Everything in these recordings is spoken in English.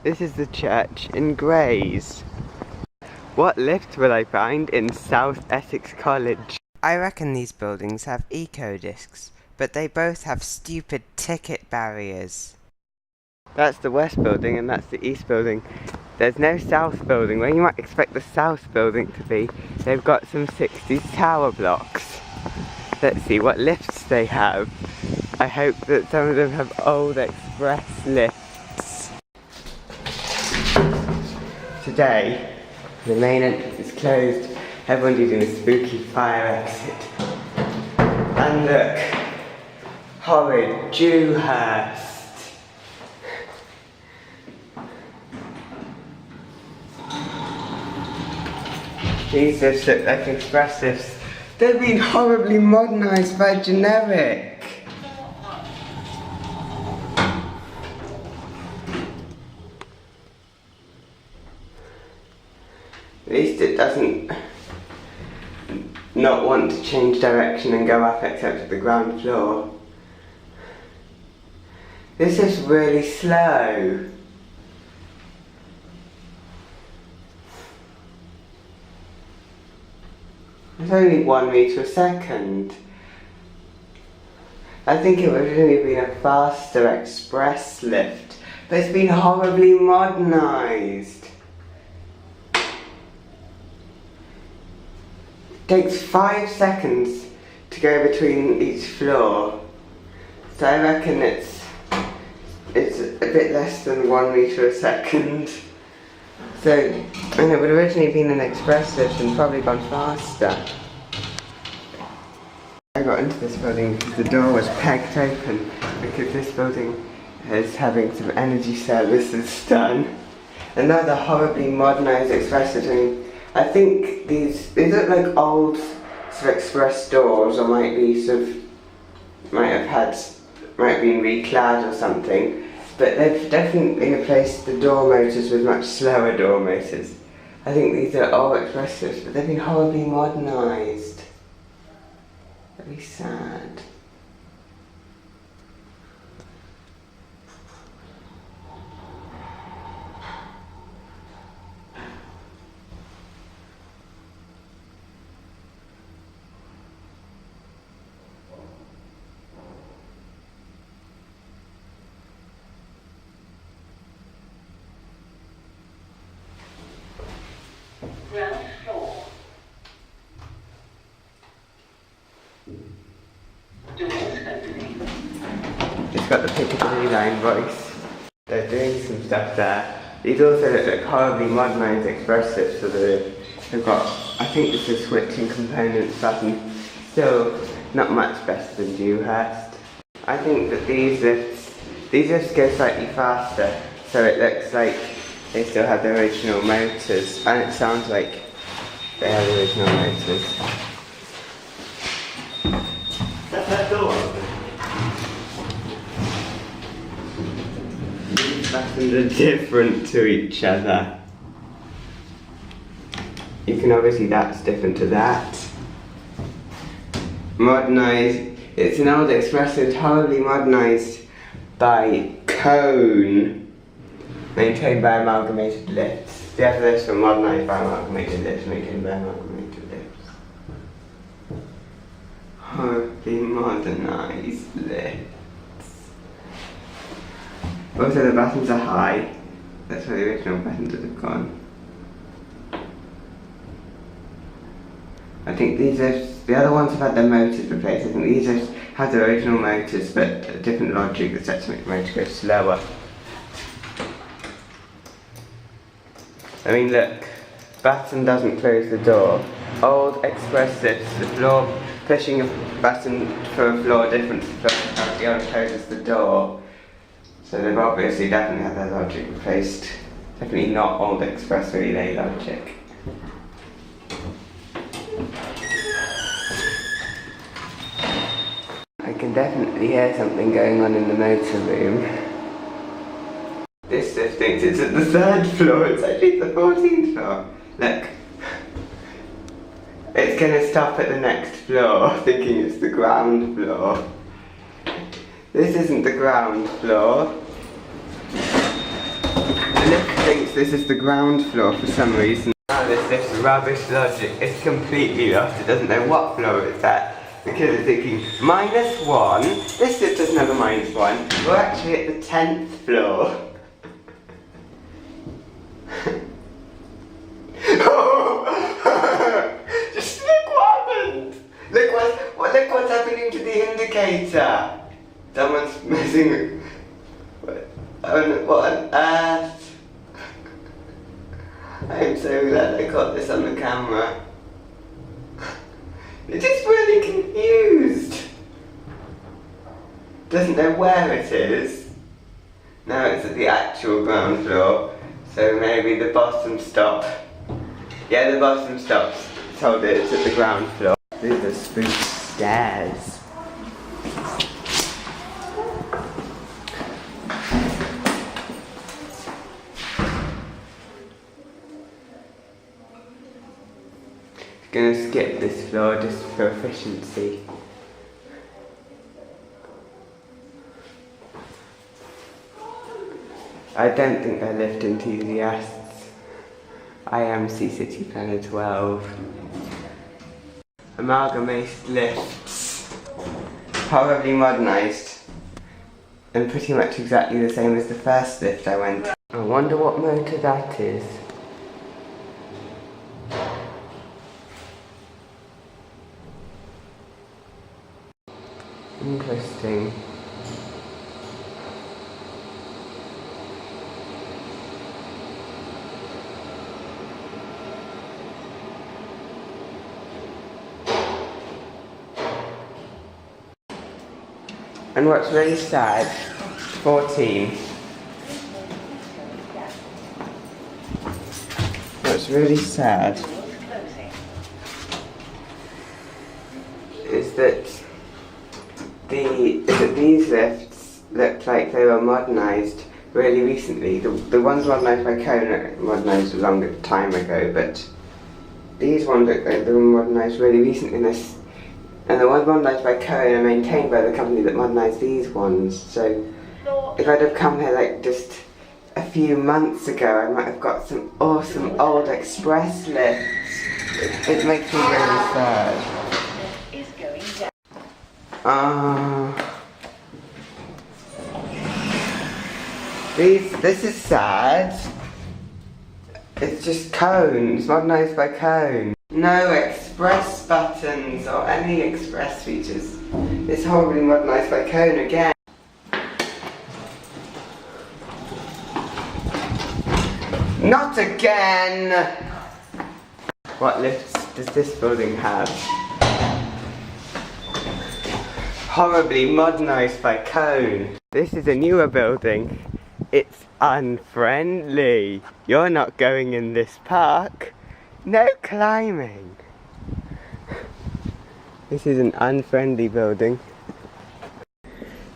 This is the church in Grays. What lift will I find in South Essex College? I reckon these buildings have eco-discs, but they both have stupid ticket barriers. That's the west building and that's the east building. There's no south building where you might expect the south building to be. They've got some 60s tower blocks. Let's see what lifts they have. I hope that some of them have old express lifts. Today, the main entrance is closed. Everyone's using a spooky fire exit. And look, horrid Dewhurst. These lifts look like express lifts. They've been horribly modernised by generic. At least it doesn't not want to change direction and go up except to the ground floor. This is really slow. It's only 1 metre a second. I think it would have only been a faster express lift, but it's been horribly modernised. It takes 5 seconds to go between each floor, so I reckon it's a bit less than 1 metre a second. So, and it would have originally been an express lift and probably gone faster. I got into this building because the door was pegged open, because this building is having some energy services done. And now the horribly modernised express lifts. I mean, I think these look like old sort of express doors, or might have been reclad or something. But they've definitely replaced the door motors with much slower door motors. I think these are old express lifts, but they've been horribly modernised. Very sad. Ground floor. Doors opening. It's got the Piccadilly line voice. They're doing some stuff there. These also look like horribly modernised express lifts, so they've got, I think it's a switching components button. Still not much better than Dewhurst. I think that these lifts go slightly faster, so it looks like they still have the original motors, and it sounds like they have the original motors. That's that door open. These buttons are different to each other. You can obviously, that's different to that. Modernised, it's an old express lift, horribly modernised by Kone. Maintained by Amalgamated Lifts. The other lifts were modernised by Amalgamated Lifts, maintained by Amalgamated Lifts. Horribly modernised lifts. Also, the buttons are high. That's where the original buttons would have gone. I think these lifts, the other ones have had their motors replaced. I think these lifts have the original motors, but a different logic that sets the motor go slower. I mean, look, button doesn't close the door. Old express lifts, the floor, pushing a button for a floor different to the floor currently on closes the door. So they've obviously definitely had their logic replaced. Definitely not old express relay logic. I can definitely hear something going on in the motor room. This lift thinks it's at the 3rd floor, it's actually the 14th floor. Look. It's gonna stop at the next floor, thinking it's the ground floor. This isn't the ground floor. The lift thinks this is the ground floor for some reason. Now this lift's rubbish logic. It's completely lost. It doesn't know what floor it's at. Because it's thinking, -1. This lift doesn't have a -1. We're actually at the 10th floor. Just look what happened! Look what's happening to the indicator! Someone's messing with... What on earth? I'm so glad I got this on the camera. It's just really confused. Doesn't know where it is. Now it's at the actual ground floor. So maybe the bottom stop. Yeah, the bottom stops. Told it it's at the ground floor. These are spooky stairs. Gonna skip this floor just for efficiency. I don't think they're lift enthusiasts. I am City Planner 12. Amalgamated lifts. Horribly modernised. And pretty much exactly the same as the first lift I went to. I wonder what motor that is. Interesting. And what's really sad, 14. What's really sad is that these lifts looked like they were modernised really recently. The ones modernised by Kone modernised a longer time ago, but these ones look like they were modernised really recently. And the ones modernised by Kone are maintained by the company that modernised these ones. So if I'd have come here like just a few months ago, I might have got some awesome old express lifts. It makes me really sad. This is sad. It's just cones, modernised by Kone. No express buttons or any express features. It's horribly modernised by Kone again. Not again! What lifts does this building have? Horribly modernised by Kone. This is a newer building. It's unfriendly. You're not going in this park. No climbing. This is an unfriendly building.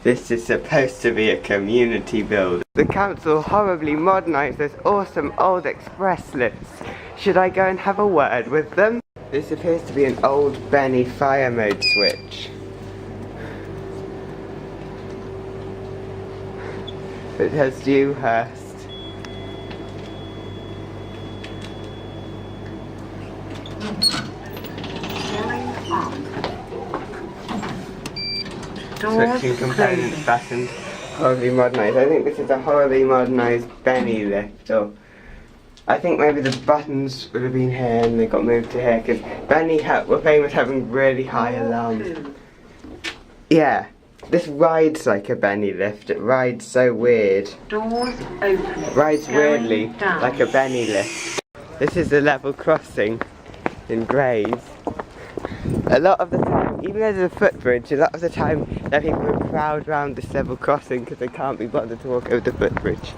This is supposed to be a community building. The council horribly modernised those awesome old express lifts. Should I go and have a word with them? This appears to be an old Bennie fire mode switch. It has Dewhurst. Switching components fastened. Horribly modernised. I think this is a horribly modernised Bennie lift. Or I think maybe the buttons would have been here and they got moved to here because Bennie were famous having really high alarms. Yeah. This rides like a Bennie lift. It rides so weird. Doors open. It rides weirdly like a Bennie lift. This is the level crossing in Grays. A lot of the time, even though there's a footbridge, a lot of the time there are people who crowd round this level crossing because they can't be bothered to walk over the footbridge.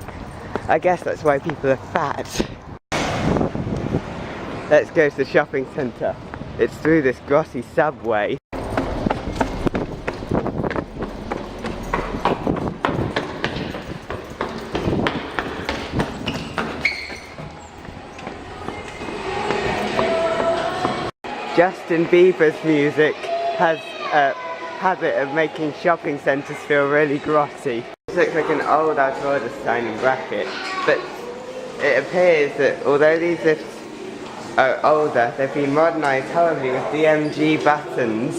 I guess that's why people are fat. Let's go to the shopping centre. It's through this glossy subway. Justin Bieber's music has a habit of making shopping centres feel really grotty. This looks like an old out of order sign in bracket, but it appears that although these lifts are older, they've been modernised horribly with DMG buttons.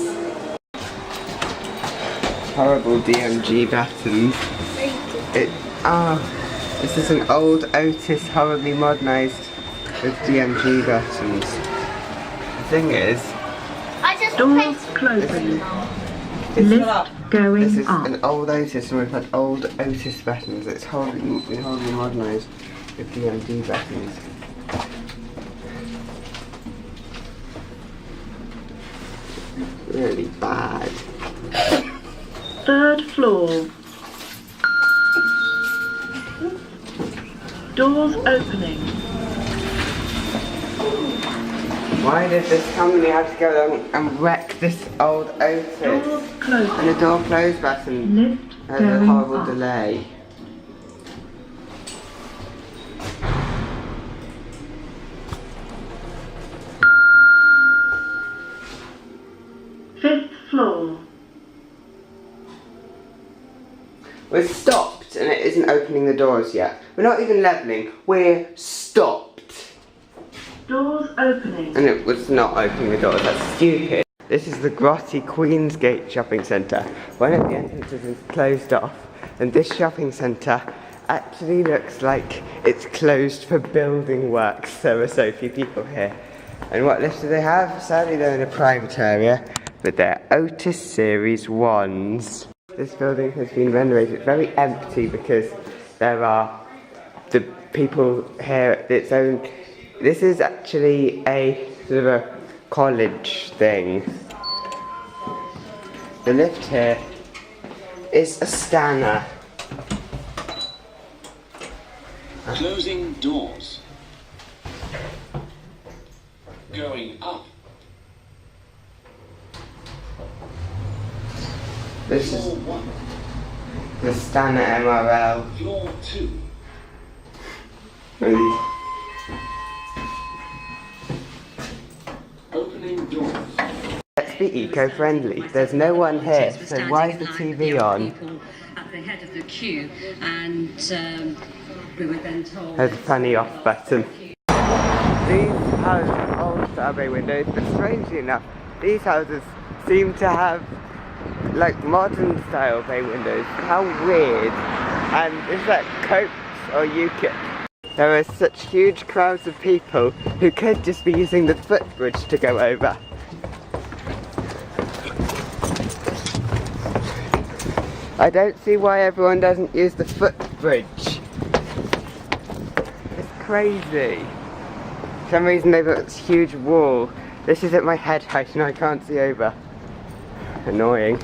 Horrible DMG buttons. This is an old Otis horribly modernised with DMG buttons. The thing is, Doors closing. Lift going this is up. an old Otis and we've had old Otis buttons. It's horribly modernised with DMG buttons. Really bad. 3rd floor. Doors opening. Why did this company have to go along and wreck this old Otis? Doors closing. And the door close button Lift has a going horrible up. delay. Fifth floor. We're stopped and it isn't opening the doors yet. We're not even levelling, we're stopped. Doors opening. And it was not opening the doors, that's stupid. This is the grotty Queensgate shopping centre. One of the entrances is closed off and this shopping centre actually looks like it's closed for building works. There are so few people here. And what lifts do they have? Sadly they're in a private area, but they're Otis Series 1s. This building has been renovated. It's very empty because there are the people here at its own. This is actually a sort of a college thing. The lift here is a Stannah. Closing doors. Going up. This is Floor 1. the Stannah MRL. Floor 2. Really. Opening doors. Let's be eco-friendly. There's no one here, so why is the TV on? At the head of the queue, and we were then told. There's a funny off button. These houses have old style bay windows, but strangely enough, these houses seem to have like modern style bay windows. How weird. And is that Copes or UKIP? There are such huge crowds of people who could just be using the footbridge to go over. I don't see why everyone doesn't use the footbridge. It's crazy. For some reason they've got this huge wall. This is at my head height and I can't see over. Annoying.